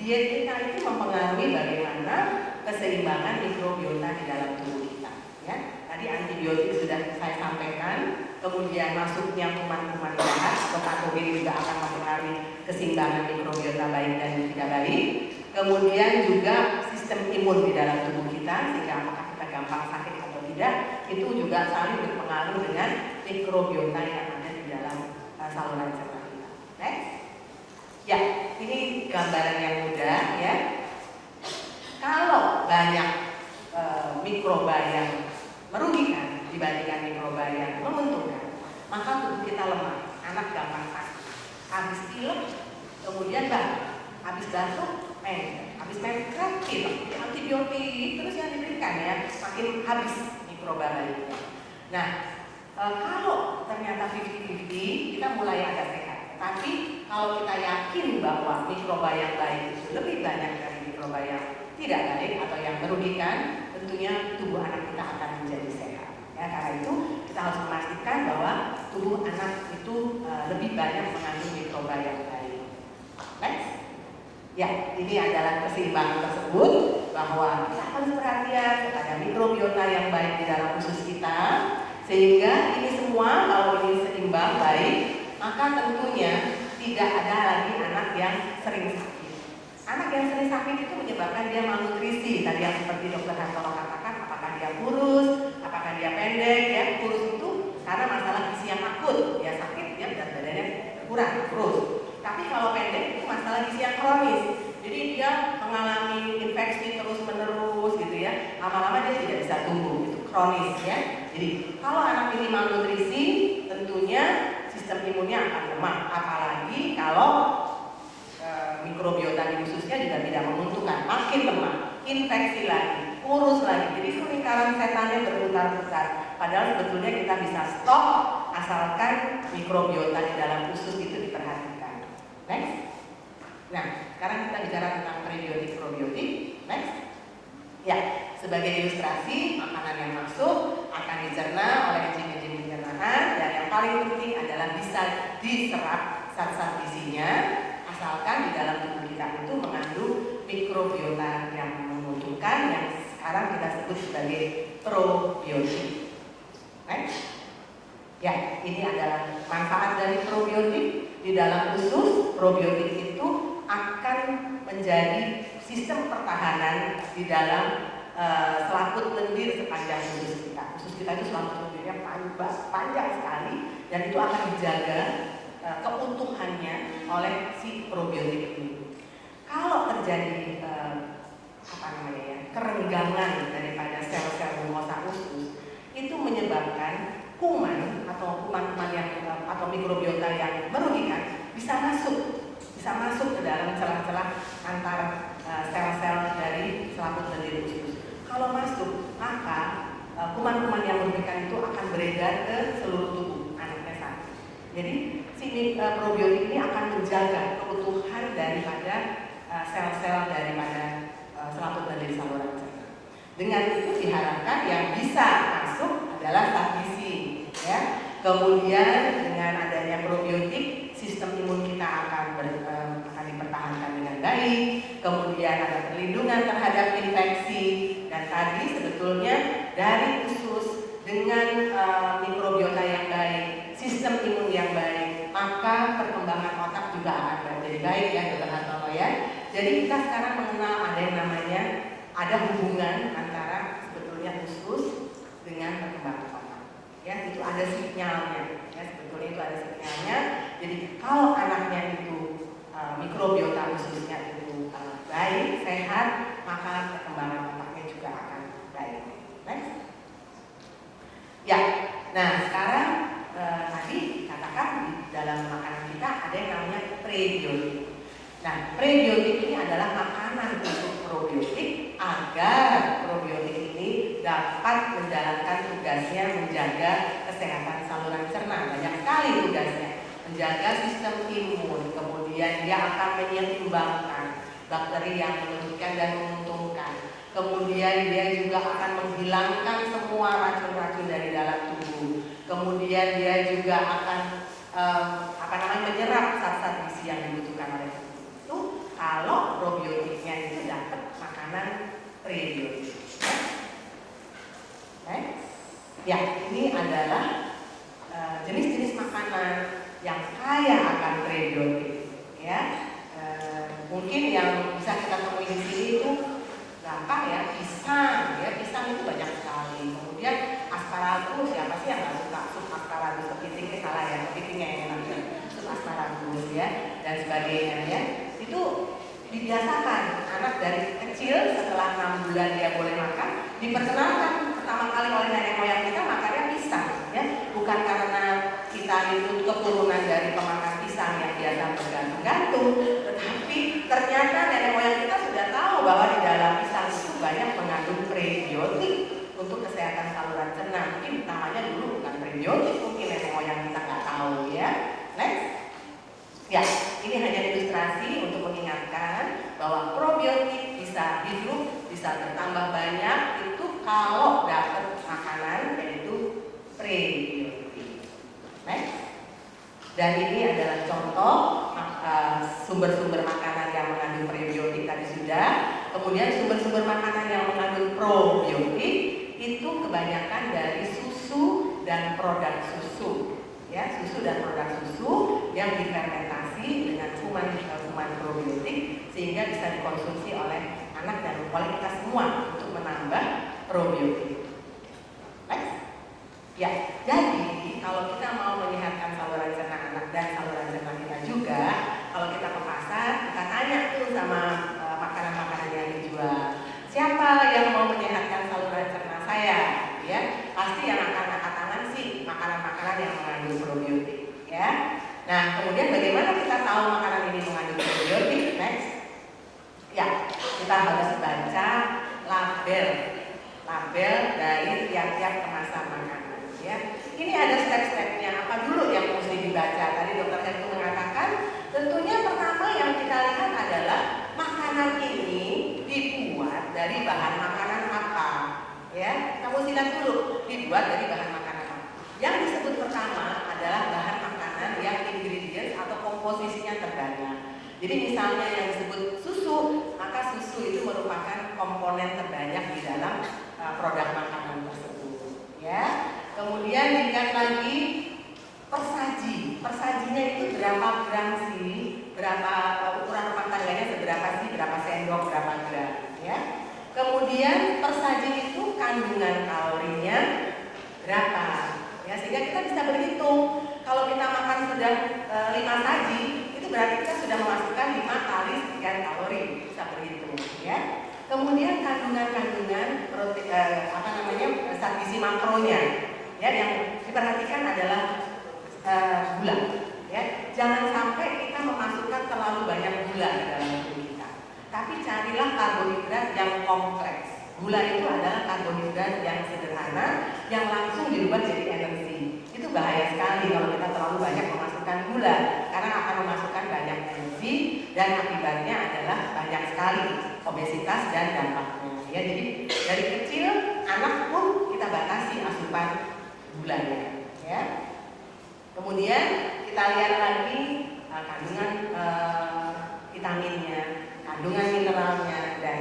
Diet kita itu mempengaruhi bagaimana keseimbangan mikrobiota di dalam tubuh kita. Ya, tadi antibiotik sudah saya sampaikan, kemudian masuknya kuman-kuman jahat atau patogen juga akan mempengaruhi keseimbangan mikrobiota baik dan tidak baik. Kemudian juga sistem imun di dalam tubuh kita, sehingga apakah kita gampang sakit atau tidak, itu juga saling berpengaruh dengan mikrobiota yang ada di dalam saluran cerna kita. Next. Ya, ini gambaran yang mudah ya. Kalau banyak mikroba yang merugikan dibandingkan mikroba yang menguntungkan, maka tubuh kita lemah, anak gampang sakit. Habis pilek, kemudian habis batuk, habis kreatif, antibiotik terus yang diberikan ya, makin habis mikroba baiknya. Nah, kalau ternyata 50-50, kita mulai agak sehat. Tapi kalau kita yakin bahwa mikroba yang baik itu lebih banyak dari mikroba yang tidak baik atau yang merugikan, tentunya tubuh anak kita akan menjadi sehat. Ya, karena itu kita harus memastikan bahwa tubuh anak itu lebih banyak mengandung mikroba yang baik. Next. Ya, ini adalah keseimbangan tersebut, bahwa kita harus perhatian kepada mikrobiota yang baik di dalam usus kita, sehingga ini semua kalau ini seimbang baik, maka tentunya tidak ada lagi anak yang sering sakit. Anak yang sering sakit itu menyebabkan dia malnutrisi. Tadi yang seperti Dokter Hartono katakan, apakah dia kurus, apakah dia pendek. Ya, kurus itu karena masalah gizi yang akut, dia sakit, dia berat badannya kurang, kurus. Tapi kalau pendek itu masalah gizi yang kronis. Jadi dia mengalami infeksi terus-menerus gitu ya. Lama-lama dia tidak bisa tumbuh, itu kronis ya. Jadi kalau anak ini malnutrisi, tentunya sistem imunnya akan lemah. Apalagi kalau mikrobiota di ususnya juga tidak menguntungkan, makin lemah, infeksi lagi, kurus lagi. Jadi lingkaran setannya berputar-putar. Padahal sebetulnya kita bisa stop asalkan mikrobiota di dalam usus itu diperhatikan. Next. Nah, sekarang kita bicara tentang prebiotik probiotik. Next. Ya, sebagai ilustrasi, makanan yang masuk akan dicerna oleh enzim-enzim pencernaan, dan yang paling penting adalah bisa diserap zat-zat gizinya, asalkan di dalam tubuh kita itu mengandung mikrobiota yang menguntungkan, yang sekarang kita sebut sebagai probiotik. Next. Ya, ini adalah manfaat dari probiotik di dalam usus. Probiotik itu akan menjadi sistem pertahanan di dalam selaput lendir sepanjang usus kita. Usus kita itu selaput lendirnya panjang sekali, dan itu akan dijaga keutuhannya oleh si probiotik ini. Kalau terjadi kerenggangan daripada sel-sel mukosa usus, itu menyebabkan kuman atau kuman-kuman yang atau mikrobiota yang merugikan bisa masuk ke dalam celah-celah antar sel-sel dari selaput lendir usus. Kalau masuk, maka kuman-kuman yang merugikan itu akan beredar ke seluruh tubuh, anaknya sakit. Jadi si probiotik ini akan menjaga keutuhan daripada sel-sel daripada selaput lendir saluran cerna. Dengan itu diharapkan yang bisa masuk adalah zat gizi, ya. Kemudian dengan adanya probiotik, sistem imun kita akan dipertahankan dengan baik. Kemudian ada perlindungan terhadap infeksi, dan tadi sebetulnya dari usus dengan mikrobiota yang baik, sistem imun yang baik, maka perkembangan otak juga akan menjadi baik ya, Dokter Hartono ya. Jadi kita sekarang mengenal ada yang namanya hubungan antara sebetulnya usus dengan perkembangan otak. Ya, itu ada sinyalnya. Ya, sebetulnya itu ada sinyalnya. Jadi kalau anaknya itu mikrobiota ususnya itu baik, sehat, maka perkembangan otaknya juga akan baik. Next. Ya, nah sekarang tadi katakan di dalam makanan kita ada yang namanya prebiotik. Nah, prebiotik ini adalah makanan untuk probiotik agar probiotik ini dapat menjalankan tugasnya menjaga kesehatan saluran cerna. Banyak sekali tugasnya, menjaga sistem imun, kemudian dia akan menyeimbangkan bakteri yang merugikan dan menguntungkan. Kemudian dia juga akan menghilangkan semua racun-racun dari dalam tubuh. Kemudian dia juga akan menyerap zat-zat gizi yang dibutuhkan oleh tubuh. Itu kalau probiotiknya itu dapat makanan prebiotik. Ya, ini adalah jenis-jenis makanan yang kaya akan prebiotik. Ya, mungkin yang bisa kita temui di sini itu gampang ya, pisang. Ya, pisang itu banyak sekali. Kemudian asparagus, siapa sih yang nggak suka sup asparagus? Kepitingnya salah ya, kepitingnya yang enak ya, sup asparagus ya, dan sebagainya ya. Itu dibiasakan anak dari kecil setelah 6 bulan dia boleh makan, diperkenalkan pertama kali oleh nenek moyang kita makannya pisang ya, bukan karena kita itu keturunan dari pemakan pisang yang biasa bergantung-gantung, tetapi ternyata nenek moyang kita sudah tahu bahwa di dalam pisang itu banyak mengandung prebiotik untuk kesehatan saluran cerna. Mungkin namanya dulu bukan prebiotik, mungkin nenek moyang kita nggak tahu ya. Next. Ya, ini hanya ilustrasi untuk mengingatkan bahwa probiotik bisa hidup, bisa bertambah banyak itu kalau dapat makanan yaitu prebiotik. Next. Dan ini adalah contoh sumber-sumber makanan yang mengandung prebiotik tadi sudah. Kemudian sumber-sumber makanan yang mengandung probiotik itu kebanyakan dari susu dan produk susu. Ya, susu dan produk susu yang difermentasi dengan kuman probiotik sehingga bisa dikonsumsi oleh anak dan oleh kita semua untuk menambah probiotik. Next. Ya, jadi kalau kita mau menyehatkan saluran cerna anak dan saluran cerna kita juga, kalau kita ke pasar, kita tanya tuh sama makanan-makanan yang dijual. Siapa yang mau menyehatkan saluran cerna saya? Ya, pasti yang akan angkat tangan sih makanan-makanan yang mengandung probiotik. Ya. Nah, kemudian bagaimana kita tahu makanan ini mengandung probiotik? Next. Ya, kita harus baca label dari tiap-tiap kemasan makanan. Ya, ini ada step-stepnya. Apa dulu yang mesti dibaca? Tadi dokter Heru mengatakan, tentunya pertama yang kita lihat adalah makanan ini dibuat dari bahan makanan apa. Ya, kamu lihat dulu dibuat dari bahan makanan apa. Yang disebut pertama adalah bahan makanan yang ingredients atau komposisinya terbanyak. Jadi misalnya yang disebut susu, maka susu itu merupakan komponen terbanyak di dalam produk makanan tersebut. Ya. Kemudian dilihat lagi persaji. Persajinya itu berapa gram sih? Berapa ukuran rumah tangganya seberapa sih? Berapa sendok, berapa gram? Ya. Kemudian persaji itu kandungan kalorinya berapa? Ya, sehingga kita bisa berhitung. Kalau kita makan sudah 5 saji, itu berarti kita sudah memasukkan 5 kali sekian kalori, bisa berhitung. Ya. Kemudian kandungan protein, zat gizi makronya, ya, yang diperhatikan adalah gula. Ya. Jangan sampai kita memasukkan terlalu banyak gula di dalam tubuh kita. Tapi carilah karbohidrat yang kompleks. Gula itu adalah karbohidrat yang sederhana, yang langsung dirubah jadi energi. Itu bahaya sekali kalau kita terlalu banyak memasukkan gula, karena akan memasukkan banyak energi dan akibatnya adalah banyak sekali obesitas dan dampaknya. Ya, jadi dari kecil anak pun kita batasi asupan gulanya. Ya. Kemudian kita lihat lagi kandungan vitaminnya, kandungan mineralnya, dan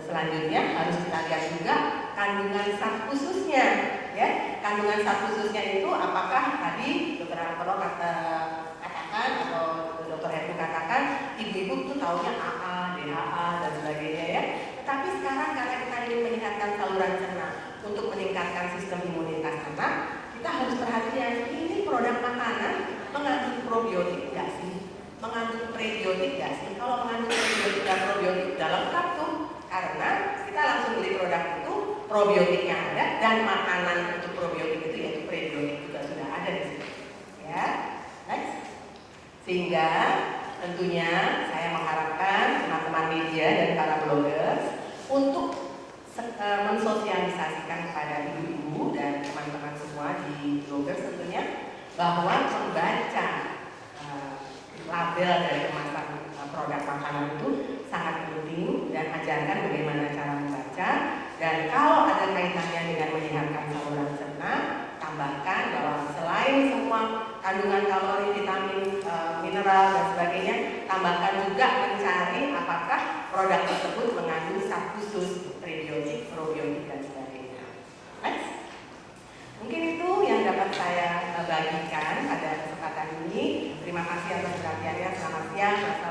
selanjutnya harus kita lihat juga kandungan zat khususnya. Ya, kandungan zat khususnya itu apakah tadi dokter Alvaro katakan atau dokter Heru katakan ibu-ibu itu taunya AA, DHA dan sebagainya ya. Tetapi sekarang karena kita ingin menyehatkan saluran cerna untuk meningkatkan sistem imunitas anak, kita harus perhatian ini produk makanan mengandung probiotik nggak sih? Mengandung prebiotik nggak sih? Kalau mengandung prebiotik dan probiotik udah lengkap tuh, karena kita langsung beli produk itu, probiotiknya ada dan makanan untuk probiotik itu yaitu prebiotik juga sudah ada di sini. Ya, next. Sehingga tentunya saya mengharapkan teman-teman media dan para bloggers untuk mensosialisasikan kepada ibu-ibu dan teman-teman semua di bloggers tentunya bahwa membaca label dari kemasan produk makanan itu sangat penting, dan ajarkan bagaimana cara membaca. Dan kalau ada kaitannya dengan menyehatkan saluran cerna, tambahkan bahwa selain semua kandungan kalori, vitamin, mineral dan sebagainya, tambahkan juga mencari apakah produk tersebut mengandung zat khusus, prebiotik, probiotik dan sebagainya. Next. Mungkin itu yang dapat saya bagikan pada kesempatan ini. Terima kasih atas perhatiannya. Selamat siang.